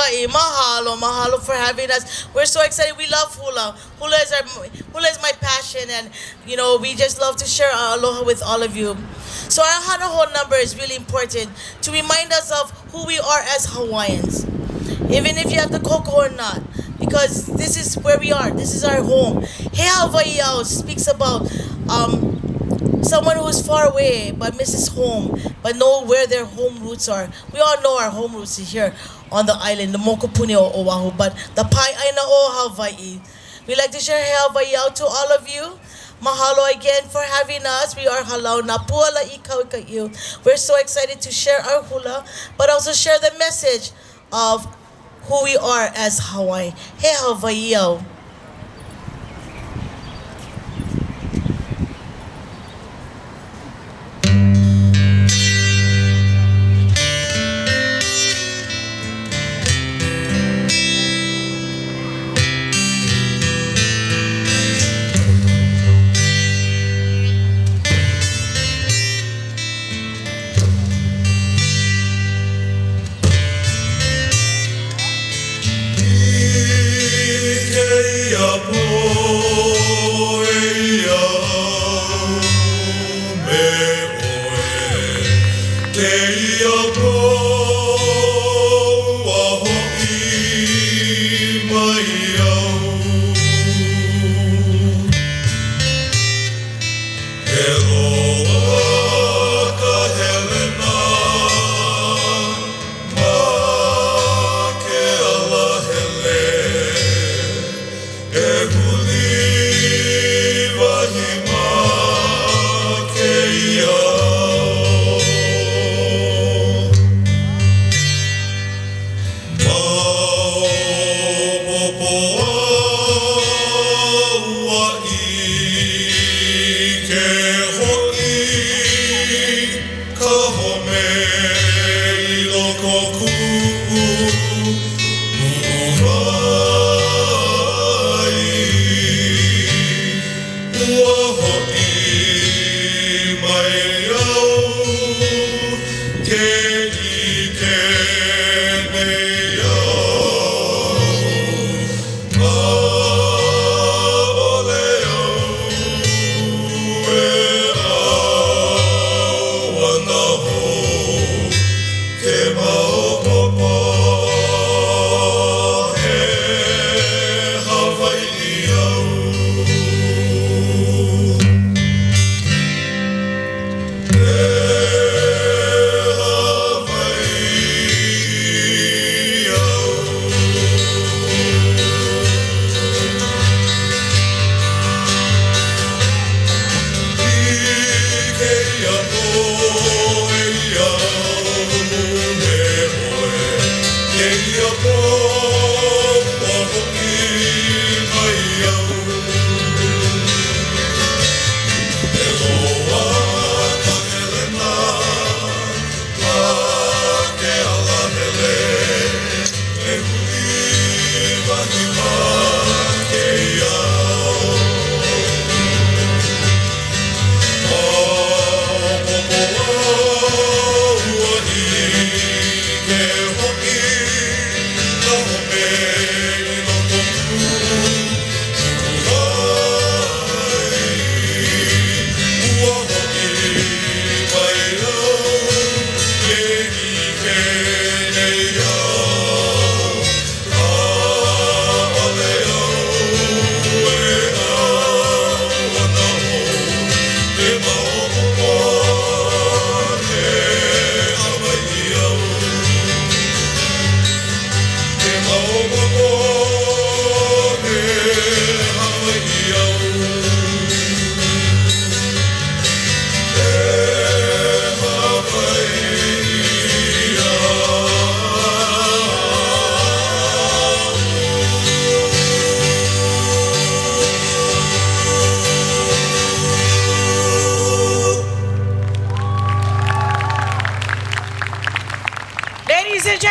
Nāpuala'ikauika'iu. Mahalo, mahalo for having us. We're so excited. We love Hula. Hula is my passion, and you know we just love to share our aloha with all of you. So our Hanaho number is really important to remind us of who we are as Hawaiians, even if you have the koko or not, because this is where we are. This is our home. He Hawaiʻi speaks about someone who is far away but misses home, but know where their home roots are. We all know our home roots is here on the island, the Mokopuni o Oahu, but the Pai'aina o Hawaiʻi. We like to share He Hawaiʻi out to all of you. Mahalo again for having us. We are Hālau, Nāpuala'ikauika'iu. We're so excited to share our hula, but also share the message of who we are as Hawaii. He Hawaiʻi.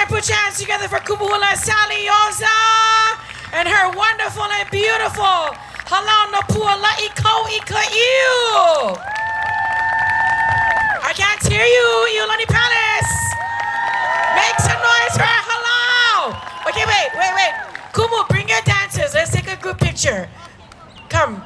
Put your hands together for Kumu, Sallie, Yoza, and her wonderful and beautiful Hālau Nāpuala'ikauika'iu. I can't hear you, Iolani Palace. Make some noise for Hālau. Kumu, bring your dancers. Let's take a group picture. Come.